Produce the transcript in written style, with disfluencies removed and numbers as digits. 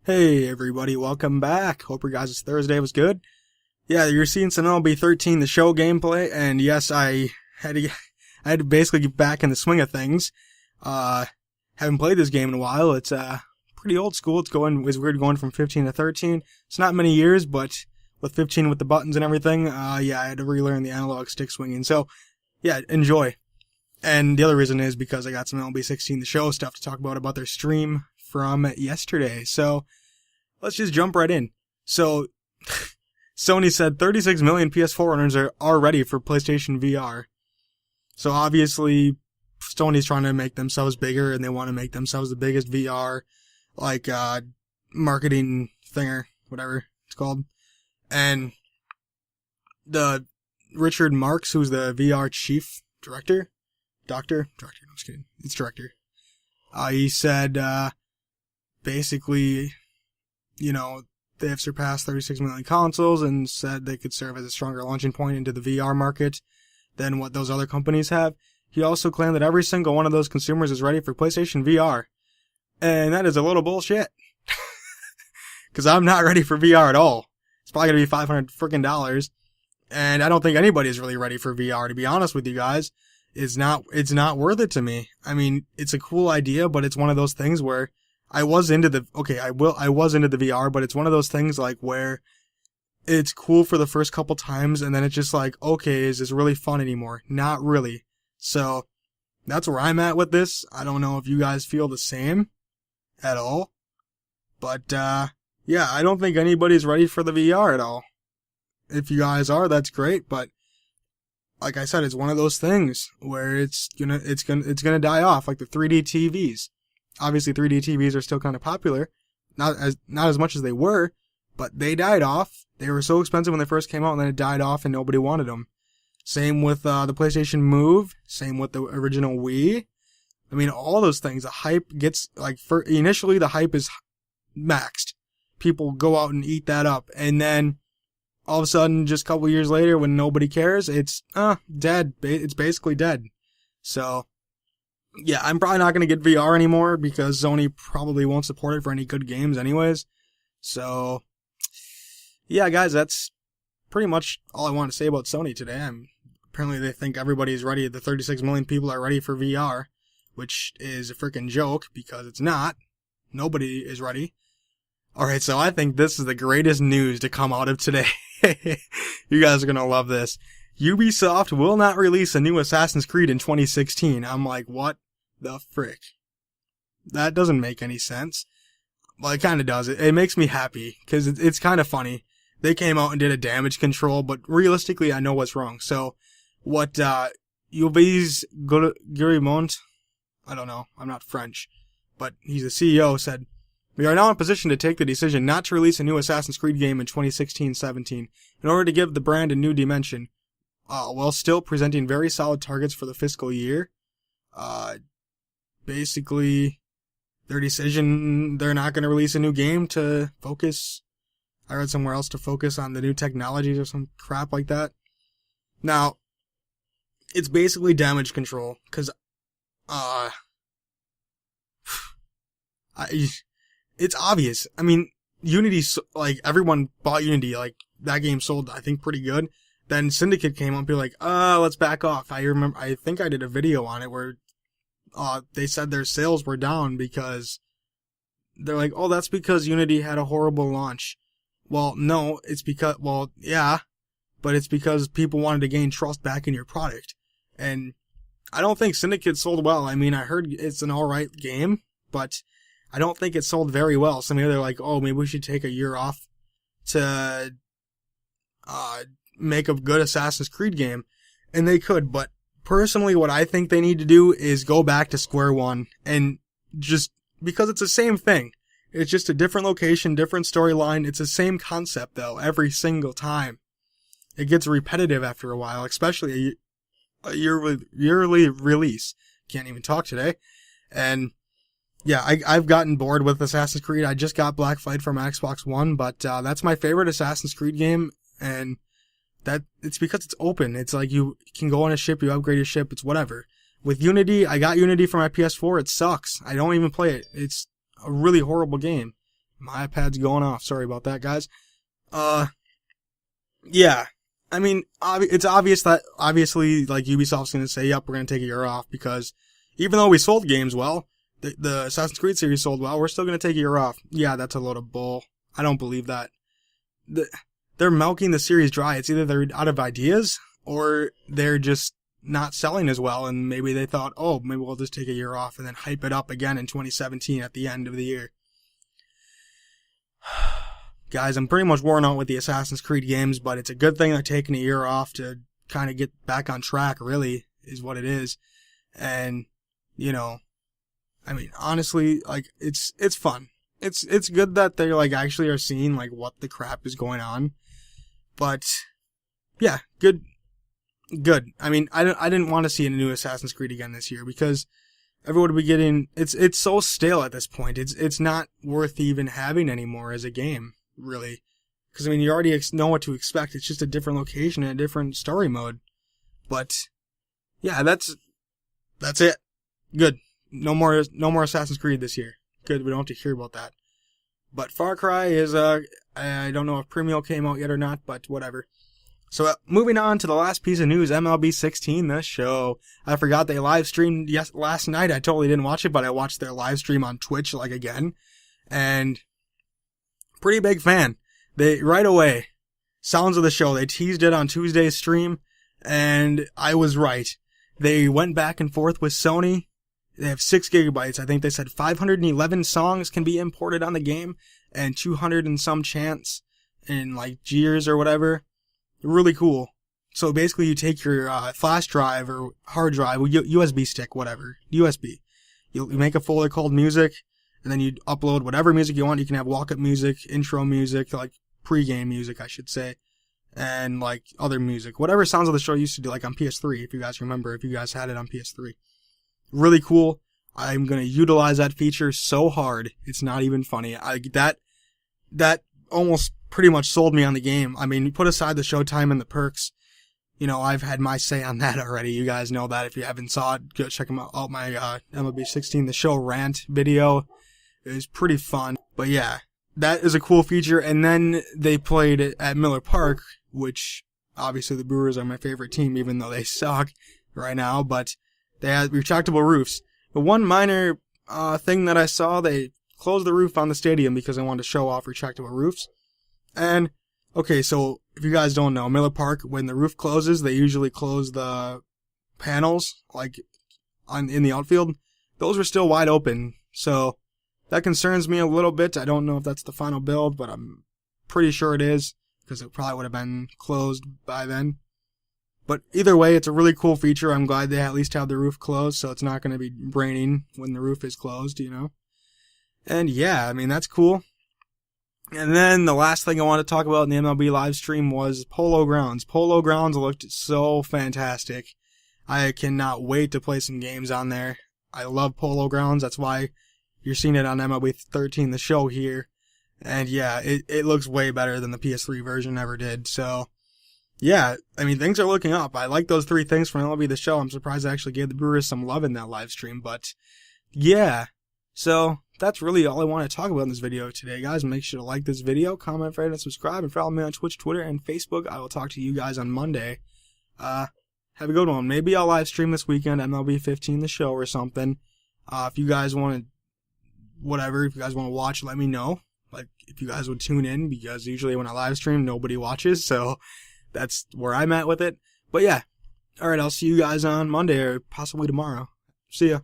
Hey everybody, welcome back. Hope your guys' Thursday was good. Yeah, you're seeing some MLB 13 the show gameplay, and yes, I had to basically get back in the swing of things. Haven't played this game in a while. It's pretty old school. It's weird going from 15 to 13. It's not many years, but with 15 with the buttons and everything, yeah, I had to relearn the analog stick swinging. So, yeah, enjoy. And the other reason is because I got some MLB 16 the show stuff to talk about their stream from yesterday. So, let's just jump right in. So, Sony said 36 million PS4 owners are ready for PlayStation VR. So obviously, Sony's trying to make themselves bigger, and they want to make themselves the biggest VR, marketing thinger, whatever it's called. And the Richard Marks, who's the VR chief director, doctor, no, I'm just kidding, it's director. He said, basically, they have surpassed 36 million consoles and said they could serve as a stronger launching point into the VR market than what those other companies have. He also claimed that every single one of those consumers is ready for PlayStation VR. And that is a little bullshit. Because I'm not ready for VR at all. It's probably going to be $500 freaking. And I don't think anybody is really ready for VR, to be honest with you guys. It's not worth it to me. I mean, it's a cool idea, but it's one of those things where I was into the VR, but it's one of those things like where it's cool for the first couple times and then it's just like, okay, is this really fun anymore? Not really. So that's where I'm at with this. I don't know if you guys feel the same at all, but yeah, I don't think anybody's ready for the VR at all. If you guys are, that's great, but like I said, it's one of those things where it's gonna die off, like the 3D TVs. Obviously, 3D TVs are still kind of popular, not as much as they were, but they died off. They were so expensive when they first came out, and then it died off, and nobody wanted them. Same with the PlayStation Move. Same with the original Wii. I mean, all those things. The hype gets initially the hype is maxed. People go out and eat that up, and then all of a sudden, just a couple years later, when nobody cares, it's dead. It's basically dead. So, yeah, I'm probably not going to get VR anymore because Sony probably won't support it for any good games anyways. So, yeah, guys, that's pretty much all I want to say about Sony today. Apparently they think everybody's ready. The 36 million people are ready for VR, which is a freaking joke because it's not. Nobody is ready. Alright, so I think this is the greatest news to come out of today. You guys are going to love this. Ubisoft will not release a new Assassin's Creed in 2016. I'm like, what the frick? That doesn't make any sense. Well, it kind of does. It makes me happy, because it's kind of funny. They came out and did a damage control, but realistically, I know what's wrong. So, what, Yves Guillemont, I don't know, I'm not French, but he's the CEO, said, "We are now in position to take the decision not to release a new Assassin's Creed game in 2016-17 in order to give the brand a new dimension, while still presenting very solid targets for the fiscal year." Basically, their decision, they're not going to release a new game to focus, I read somewhere else, to focus on the new technologies or some crap like that. Now, it's basically damage control, because, it's obvious. I mean, Unity, like, everyone bought Unity, like, that game sold, I think, pretty good. Then Syndicate came up and be like, let's back off. I think I did a video on it where, they said their sales were down because they're like, oh, that's because Unity had a horrible launch. Well, no, it's because, well, yeah, but it's because people wanted to gain trust back in your product. And I don't think Syndicate sold well. I mean, I heard it's an alright game, but I don't think it sold very well. So maybe they're like, oh, maybe we should take a year off to, make a good Assassin's Creed game. And they could, but personally, what I think they need to do is go back to square one and just, because it's the same thing. It's just a different location, different storyline. It's the same concept, though, every single time. It gets repetitive after a while, especially a yearly release. Can't even talk today. And yeah, I've gotten bored with Assassin's Creed. I just got Black Flag for my Xbox One, but that's my favorite Assassin's Creed game, and that it's because it's open. It's like you can go on a ship, you upgrade your ship, it's whatever. With Unity, I got Unity for my PS4. It sucks. I don't even play it. It's a really horrible game. My iPad's going off. Sorry about that, guys. Yeah. I mean, it's obvious that, obviously, like, Ubisoft's going to say, yep, we're going to take a year off, because even though we sold games well, the Assassin's Creed series sold well, we're still going to take a year off. Yeah, that's a load of bull. I don't believe that. They're milking the series dry. It's either they're out of ideas, or they're just not selling as well, and maybe they thought, oh, maybe we'll just take a year off and then hype it up again in 2017 at the end of the year. Guys, I'm pretty much worn out with the Assassin's Creed games, but it's a good thing they're taking a year off to kind of get back on track, really, is what it is. And, you know, I mean, honestly, like, it's fun. It's good that they, like, actually are seeing, like, what the crap is going on. But, yeah, good. I mean, I didn't want to see a new Assassin's Creed again this year, because everyone would be getting, it's so stale at this point. It's not worth even having anymore as a game, really. Because, I mean, you already know what to expect. It's just a different location and a different story mode. But, yeah, that's it. Good. No more Assassin's Creed this year. Good, we don't have to hear about that. But Far Cry is, I don't know if Premio came out yet or not, but whatever. So, moving on to the last piece of news, MLB 16, the show. I forgot they live streamed last night. I totally didn't watch it, but I watched their live stream on Twitch, like, again. And, pretty big fan. They, right away, sounds of the show, they teased it on Tuesday's stream, and I was right. They went back and forth with Sony. They have 6 gigabytes. I think they said 511 songs can be imported on the game, and 200 and some chants in, like, years or whatever. Really cool. So basically you take your flash drive or hard drive, USB stick, whatever, USB. You make a folder called music, and then you upload whatever music you want. You can have walk-up music, intro music, like pre-game music, I should say, and like other music. Whatever Sounds of the Show used to do, like on PS3, if you guys remember, if you guys had it on PS3. Really cool. I'm going to utilize that feature so hard, it's not even funny. That almost pretty much sold me on the game. I mean, you put aside the showtime and the perks, you know, I've had my say on that already. You guys know that. If you haven't saw it, go check out my MLB 16 The Show rant video. It was pretty fun. But yeah, that is a cool feature. And then they played it at Miller Park, which obviously the Brewers are my favorite team, even though they suck right now. But they had retractable roofs. The one minor thing that I saw, they closed the roof on the stadium because they wanted to show off retractable roofs. And, okay, so if you guys don't know, Miller Park, when the roof closes, they usually close the panels, like, in the outfield. Those were still wide open, so that concerns me a little bit. I don't know if that's the final build, but I'm pretty sure it is, because it probably would have been closed by then. But either way, it's a really cool feature. I'm glad they at least have the roof closed, so it's not going to be raining when the roof is closed, you know? And yeah, I mean, that's cool. And then the last thing I want to talk about in the MLB live stream was Polo Grounds. Polo Grounds looked so fantastic. I cannot wait to play some games on there. I love Polo Grounds. That's why you're seeing it on MLB 13, the show here. And yeah, it looks way better than the PS3 version ever did. So yeah, I mean, things are looking up. I like those 3 things from MLB the show. I'm surprised I actually gave the Brewers some love in that live stream. But yeah, so that's really all I want to talk about in this video today, guys. Make sure to like this video, comment, rate, and subscribe, and follow me on Twitch, Twitter, and Facebook. I will talk to you guys on Monday. Have a good one. Maybe I'll live stream this weekend, MLB 15, the show, or something. If you guys want to, whatever, if you guys want to watch, let me know. Like, if you guys would tune in, because usually when I live stream, nobody watches, so that's where I'm at with it. But yeah, alright, I'll see you guys on Monday, or possibly tomorrow. See ya.